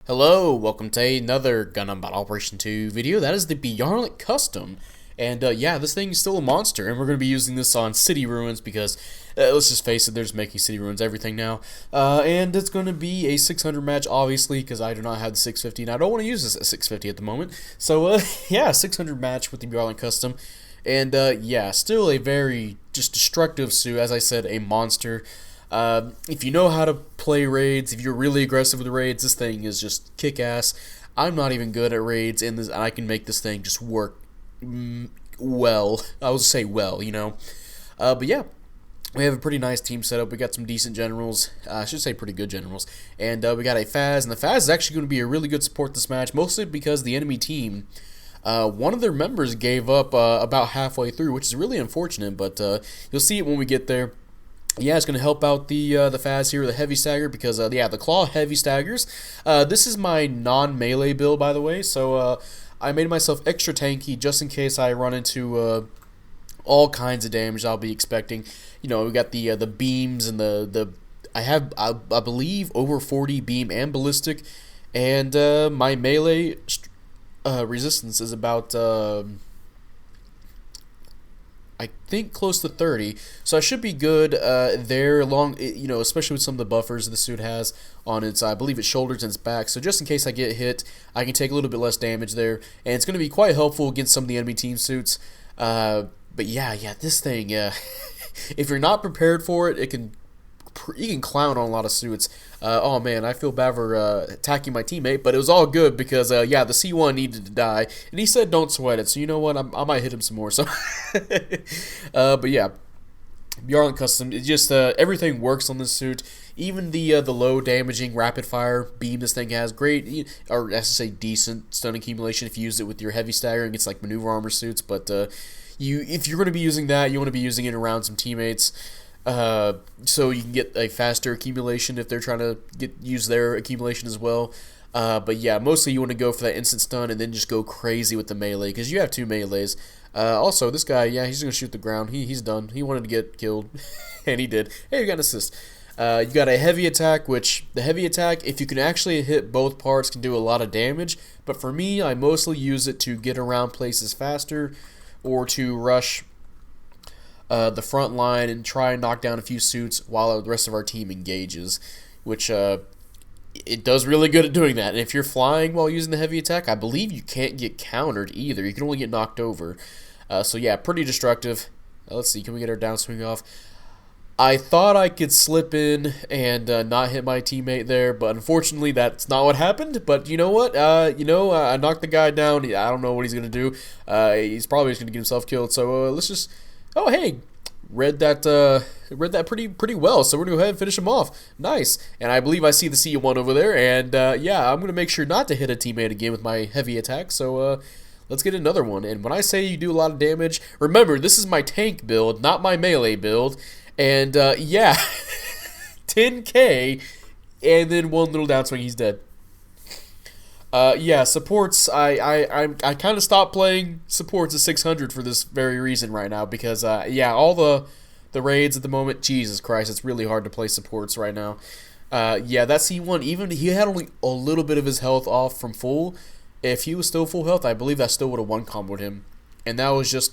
Hello, welcome to another Gundam Battle Operation 2 video. That is the Byarlant Custom. And yeah, this thing is still a monster, and we're going to be using this on city ruins because, let's just face it, they're just making city ruins everything now. And it's going to be a 600 match, obviously, because I do not have the 650, and I don't want to use this at 650 at the moment. So, yeah, 600 match with the Byarlant Custom. And yeah, still a very just destructive suit, as I said, a monster. If you know how to play raids, if you're really aggressive with raids, this thing is just kick-ass. I'm not even good at raids, and I can make this thing just work well. I would say well, you know. But yeah, we have a pretty nice team setup. We got some decent generals. I should say pretty good generals. And we got a Faz, and the Faz is actually going to be a really good support this match, mostly because the enemy team, one of their members gave up about halfway through, which is really unfortunate, but you'll see it when we get there. Yeah, it's going to help out the Faz here, the heavy stagger, because yeah, the claw heavy staggers. This is my non-melee build, by the way, so I made myself extra tanky just in case I run into all kinds of damage I'll be expecting. You know, we got the beams and I believe over 40 beam and ballistic, and my melee resistance is about I think close to 30, so I should be good there along, you know, especially with some of the buffers the suit has on its, I believe, its shoulders and its back, so just in case I get hit, I can take a little bit less damage there, and it's going to be quite helpful against some of the enemy team suits. But yeah, this thing, if you're not prepared for it, you can clown on a lot of suits. Oh man, I feel bad for attacking my teammate, but it was all good because yeah, the C1 needed to die, and he said don't sweat it. So you know what, I might hit him some more. So, but yeah, Byarlant Custom, it just everything works on this suit. Even the low damaging rapid fire beam this thing has, great, or I should say decent stun accumulation if you use it with your heavy staggering. It's like maneuver armor suits, but if you're going to be using that, you want to be using it around some teammates. So you can get a faster accumulation if they're trying to use their accumulation as well. But yeah, mostly you want to go for that instant stun and then just go crazy with the melee because you have two melees. Also, this guy, yeah, he's gonna shoot the ground. He's done. He wanted to get killed, and he did. Hey, you got an assist. You got a heavy attack, which the heavy attack, if you can actually hit both parts, can do a lot of damage. But for me, I mostly use it to get around places faster or to rush the front line and try and knock down a few suits while the rest of our team engages, which it does really good at doing that. And if you're flying while using the heavy attack, I believe you can't get countered either. You can only get knocked over. So yeah, pretty destructive. Let's see, can we get our downswing off? I thought I could slip in and not hit my teammate there, but unfortunately that's not what happened. But you know what? I knocked the guy down. I don't know what he's gonna do. He's probably just gonna get himself killed. So let's just. Oh hey, read that pretty well. So we're gonna go ahead and finish him off. Nice. And I believe I see the C1 over there. And yeah, I'm gonna make sure not to hit a teammate again with my heavy attack. So let's get another one. And when I say you do a lot of damage, remember this is my tank build, not my melee build. And yeah, 10k, and then one little downswing, he's dead. Yeah, supports, I kind of stopped playing supports at 600 for this very reason right now, because, yeah, all the raids at the moment, Jesus Christ, it's really hard to play supports right now. Yeah, that C1, even, he had only a little bit of his health off from full. If he was still full health, I believe that still would have one-comboed him. And that was just,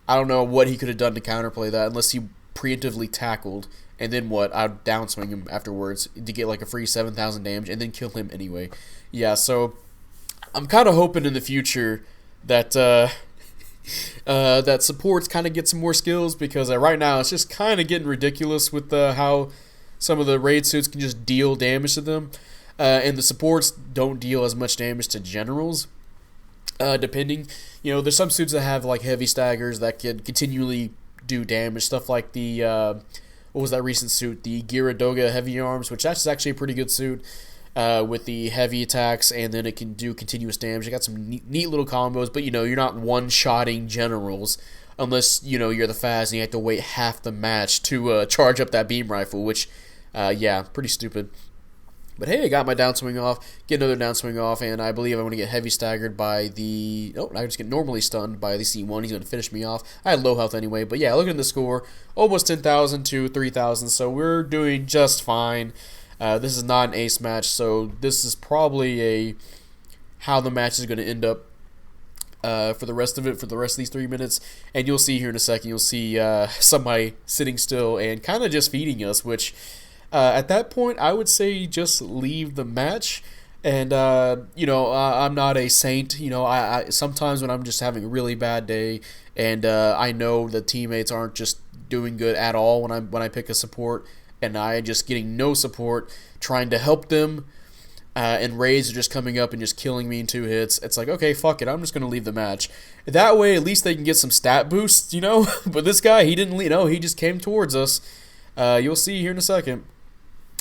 I don't know what he could have done to counterplay that, unless he preemptively tackled, and then what, I'd downswing him afterwards to get like a free 7,000 damage, and then kill him anyway. Yeah, so I'm kind of hoping in the future that that supports kind of get some more skills, because right now it's just kind of getting ridiculous with how some of the raid suits can just deal damage to them, and the supports don't deal as much damage to generals. Depending, you know, there's some suits that have like heavy staggers that can continually do damage, stuff like the what was that recent suit, the Gyaradoga heavy arms, which that's actually a pretty good suit. With the heavy attacks, and then it can do continuous damage. You got some neat little combos, but you know, you're not one-shotting generals unless, you know, you're the Faz and you have to wait half the match to charge up that beam rifle, which, yeah, pretty stupid. But hey, I got my downswing off, get another downswing off, and I believe I'm going to get heavy staggered by the... Oh, I just get normally stunned by the C1. He's going to finish me off. I had low health anyway, but yeah, looking at the score, almost 10,000 to 3,000, so we're doing just fine. This is not an ace match, so this is probably how the match is going to end up for the rest of it, for the rest of these 3 minutes. And you'll see here in a second, you'll see somebody sitting still and kind of just feeding us, which at that point, I would say just leave the match. And, I'm not a saint. I sometimes when I'm just having a really bad day and I know the teammates aren't just doing good at all when I pick a support and I just getting no support, trying to help them, and Rays are just coming up and just killing me in 2 hits. It's like, okay, fuck it, I'm just going to leave the match. That way, at least they can get some stat boosts, But this guy, he didn't leave. No, he just came towards us. You'll see here in a second.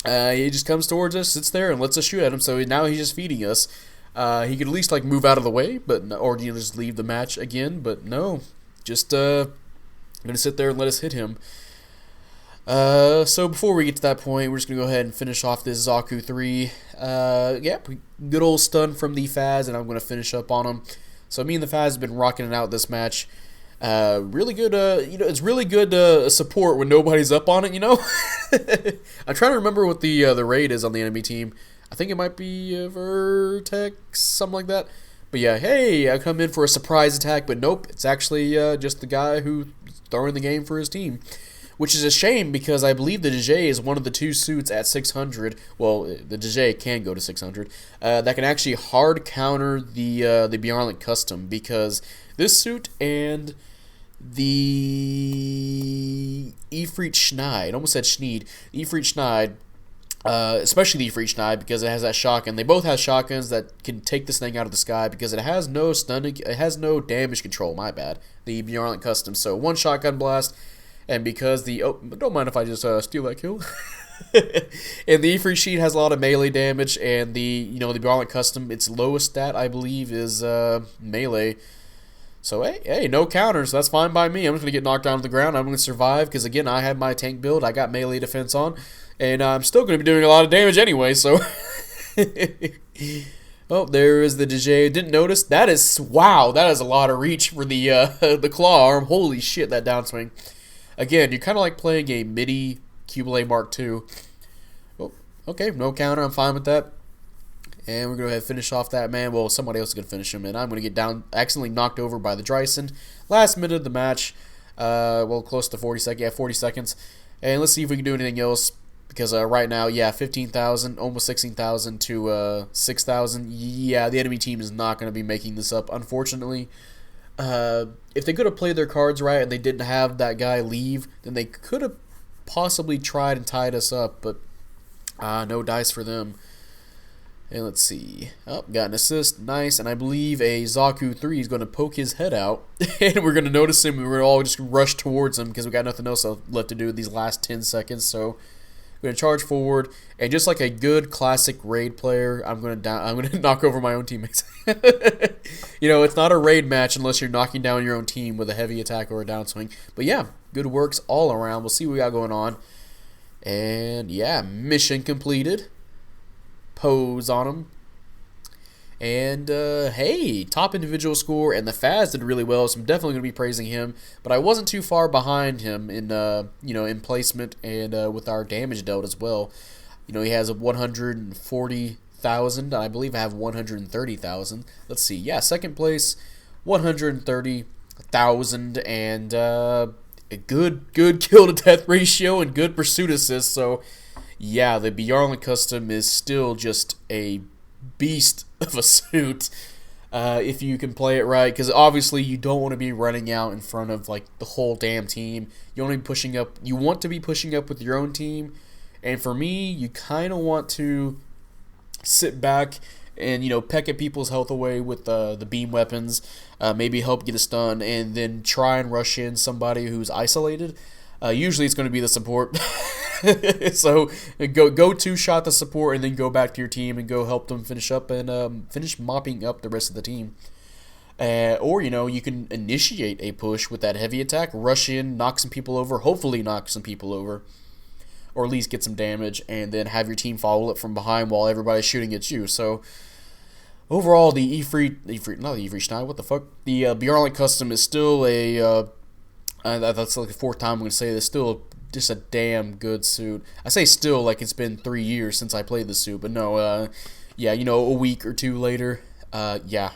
He just comes towards us, sits there, and lets us shoot at him. So now he's just feeding us. He could at least move out of the way, or just leave the match again. But no, just gonna sit there and let us hit him. So before we get to that point, we're just gonna go ahead and finish off this Zaku 3. Good old stun from the Faz, and I'm gonna finish up on him. So me and the Faz have been rocking it out this match. Really good, it's really good support when nobody's up on it, I'm trying to remember what the raid is on the enemy team. I think it might be Vertex, something like that. But yeah, hey, I come in for a surprise attack, but nope, it's actually just the guy who's throwing the game for his team. Which is a shame because I believe the DJ is one of the 2 suits at 600. Well, the DJ can go to 600. That can actually hard counter the Byarlant custom, because this suit and the Ifrit Schneid, almost said Schneid, Ifrit Schneid, especially the Ifrit Schneid because it has that shotgun. They both have shotguns that can take this thing out of the sky because it has no stunning, it has no damage control. My bad. The Byarlant custom. So 1 shotgun blast. And because don't mind if I just steal that kill. And the Ifrit Sheet has a lot of melee damage, and the Byarlant custom, its lowest stat I believe is melee. So hey, no counters. That's fine by me. I'm just gonna get knocked down to the ground. I'm gonna survive because again, I have my tank build. I got melee defense on, and I'm still gonna be doing a lot of damage anyway. So. Oh, there is the DJ. Didn't notice. That is wow. That is a lot of reach for the claw arm. Holy shit, that downswing. Again, you're kind of like playing a MIDI Cubelay Mark II. Oh, okay, no counter. I'm fine with that. And we're going to go ahead and finish off that man. Well, somebody else is going to finish him, and I'm going to get accidentally knocked over by the Dryson. Last minute of the match. Close to 40 seconds. Yeah, 40 seconds. And let's see if we can do anything else. Because right now, 15,000, almost 16,000 to 6,000. Yeah, the enemy team is not going to be making this up, unfortunately. If they could have played their cards right and they didn't have that guy leave, then they could have possibly tried and tied us up, but no dice for them. And let's see. Oh, got an assist. Nice. And I believe a Zaku 3 is going to poke his head out. And we're going to notice him. We're all just rush towards him because we got nothing else left to do with these last 10 seconds. So we're going to charge forward, and just like a good classic raid player, I'm going to knock over my own teammates. It's not a raid match unless you're knocking down your own team with a heavy attack or a downswing. But yeah, good works all around. We'll see what we got going on. And yeah, mission completed. Pose on him. And hey, top individual score, and the Faz did really well, so I'm definitely going to be praising him. But I wasn't too far behind him in in placement and with our damage dealt as well. He has a 140,000. I believe I have 130,000. Let's see. Yeah, second place, 130,000, and a good kill to death ratio and good pursuit assist. So yeah, the Byarlant custom is still just a beast of a suit if you can play it right, because obviously you don't want to be running out in front of the whole damn team. You want to be pushing up. You want to be pushing up with your own team, and for me, you kind of want to sit back and peck at people's health away with the beam weapons, maybe help get a stun, and then try and rush in somebody who's isolated. Usually it's going to be the support. So go two-shot the support and then go back to your team and go help them finish up and finish mopping up the rest of the team. Or you can initiate a push with that heavy attack, rush in, knock some people over, hopefully knock some people over, or at least get some damage, and then have your team follow up from behind while everybody's shooting at you. So overall, the not the Ifrit Schneid, what the fuck? The Byarlant custom is still a that's like the 4th time I'm going to say this, still a just a damn good suit. I say still like it's been 3 years since I played the suit, but no, yeah, you know, a week or two later, yeah,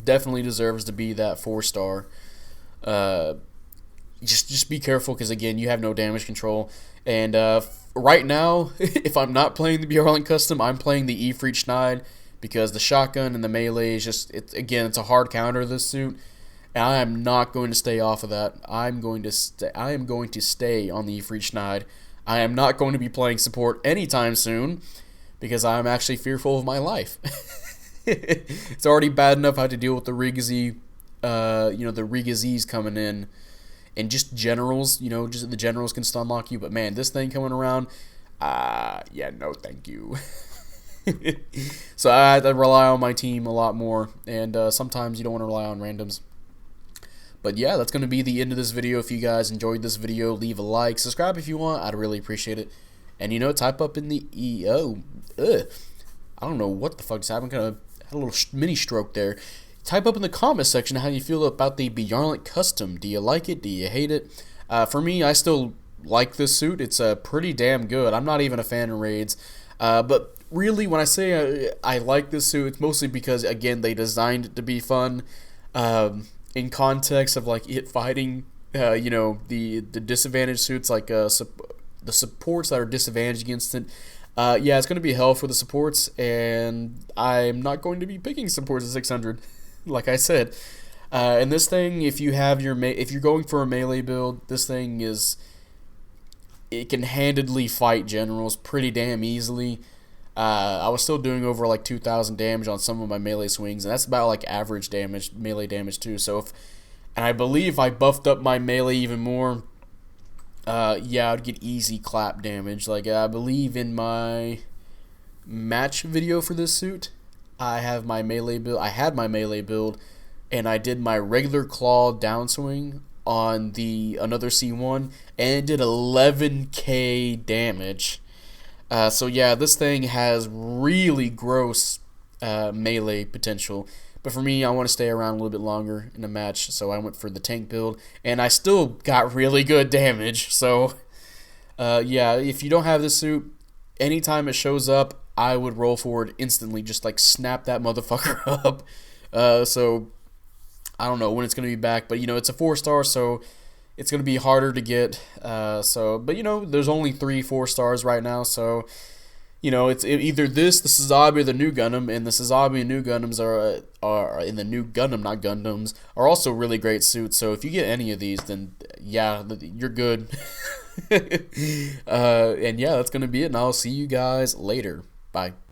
definitely deserves to be that 4-star. Uh, just be careful because again, you have no damage control, and right now, if I'm not playing the Byarlant custom, I'm playing the Ifrit Schneid because the shotgun and the melee is just it's a hard counter to this suit. And I am not going to stay off of that. I am going to stay on the Ifrit Schneid. I am not going to be playing support anytime soon because I'm actually fearful of my life. It's already bad enough I have to deal with the Rigazi, the Rigazis coming in, and just generals. You know, just the generals can stun lock you. But man, this thing coming around, yeah, no, thank you. So I have to rely on my team a lot more, and sometimes you don't want to rely on randoms. But yeah, that's going to be the end of this video. If you guys enjoyed this video, leave a like, subscribe if you want. I'd really appreciate it. And, you know, type up in the I don't know what the fuck just happened. Kind of had a little mini stroke there. Type up in the comment section how you feel about the Byarlant custom. Do you like it? Do you hate it? For me, I still like this suit. It's pretty damn good. I'm not even a fan of raids. But really, when I say I like this suit, it's mostly because, again, they designed it to be fun. In context of like it fighting, you know, the disadvantaged suits, like the supports that are disadvantaged against it. Yeah, it's going to be hell for the supports, and I'm not going to be picking supports at 600, like I said. And this thing, if you have if you're going for a melee build, this thing it can handedly fight generals pretty damn easily. I was still doing over like 2,000 damage on some of my melee swings, and that's about like average damage, melee damage too. So, and I believe if I buffed up my melee even more, yeah, I'd get easy clap damage. Like I believe in my match video for this suit, I have my melee build. I had my melee build, and I did my regular claw downswing on the another C1, and it did 11k damage. So yeah, this thing has really gross melee potential. But for me, I want to stay around a little bit longer in a match, so I went for the tank build, and I still got really good damage. So yeah, if you don't have this suit, anytime it shows up, I would roll forward instantly, just like snap that motherfucker up. So I don't know when it's going to be back, but you know, it's a 4-star, so it's going to be harder to get, but you know, there's only 3 4-stars right now, so, you know, it's either the Sazabi or the new Gundam, and the Sazabi and new Gundams are in the new Gundam, not Gundams, are also really great suits, so if you get any of these, then, yeah, you're good. And yeah, that's going to be it, and I'll see you guys later. Bye.